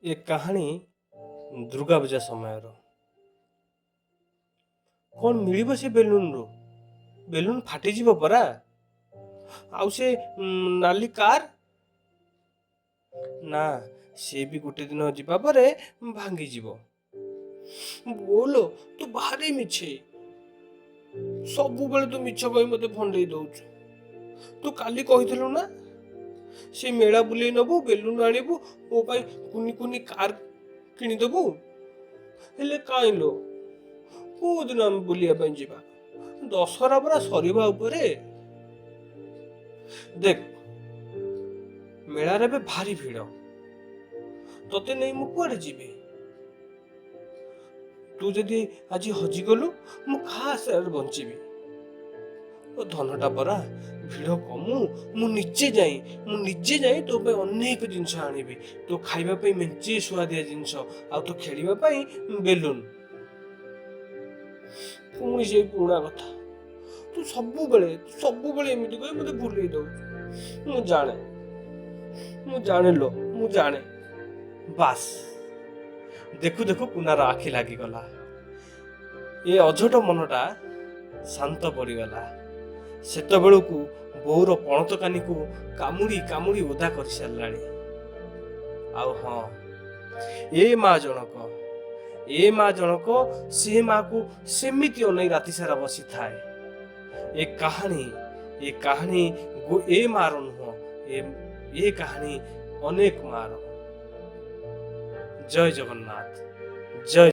ଏ କାହାଣୀ ଦୁର୍ଗା ପୂଜା ସମୟର। କଣ ମିଳିବ ସେ ବେଲୁନରୁ? ବେଲୁନ ଫାଟିଯିବ ପରା। ଆଉ ସେ ନାଲି କାର? ନା, ସେ ବି ଗୋଟେ ଦିନ ଯିବା ପରେ ଭାଙ୍ଗିଯିବ। ବୋଲ, ତୁ ଭାରି ମିଛେ। ସବୁବେଳେ ତୁ ମିଛ କହି ମତେ ଭଣ୍ଡେଇ ଦଉଛୁ। ତୁ କାଲି କହିଥିଲୁ ନା ସେ ମେଳା ବୁଲେଇ ନବୁ, ବେଲୁନ ଆଣିବୁ, ମୋ ପାଇଁ କୁନି କୁନି କାର କିଣିଦବୁ। ହେଲେ କାଇଁ ଲୋ, କୋଉ ଦିନ ଆମେ ବୁଲିବା ପାଇଁ ଯିବା? ଦଶହରା ପରା ସରିବା ଉପରେ। ଦେଖ, ମେଳାରେ ଏବେ ଭାରି ଭିଡ଼। ତତେ ନେଇ ମୁଁ କୁଆଡେ ଯିବି? ତୁ ଯଦି ଆଜି ହଜିଗଲୁ, ମୁଁ କାହା ଆଶାରେ ବଞ୍ଚିବି? ଓ ଧନଟା ପରା, ଭିଡ଼ କମୁ, ମୁଁ ନିଜେ ଯାଇ ତୋ ପାଇଁ ଅନେକ ଜିନିଷ ଆଣିବି। ତୋ ଖାଇବା ପାଇଁ ମେଞ୍ଚେ ସୁଆଦିଆ ଜିନିଷ, ଆଉ ତୋ ଖେଳିବା ପାଇଁ ବେଲୁନ। ପୁଣି ସେଇ ପୁରୁଣା କଥା। ତୁ ସବୁବେଳେ ଏମିତି କହି ମତେ ଭୁଲେଇ ଦଉଛୁ। ମୁଁ ଜାଣେ ଲୋ, ମୁଁ ଜାଣେ। ବାସ୍, ଦେଖୁ ଦେଖୁ କୁନାର ଆଖି ଲାଗିଗଲା। ଏ ଅଝଟ ମନଟା ଶାନ୍ତ ପଡ଼ିଗଲା। ସେତେବେଳକୁ ବୋଉର ପଣତ କାନିକୁ କାମୁଡ଼ି କାମୁଡ଼ି ଓଦା କରିସାରିଲାଣି। ଆଉ ହଁ, ଏ ମା ଜଣକ ସେ ମାକୁ ସେମିତି ଅନେଇ ରାତି ସାରା ବସିଥାଏ। ଏ କାହାଣୀ ଏ ମାର ନୁହଁ, ଏ କାହାଣୀ ଅନେକ ମାର। ଜୟ ଜଗନ୍ନାଥ। ଜୟ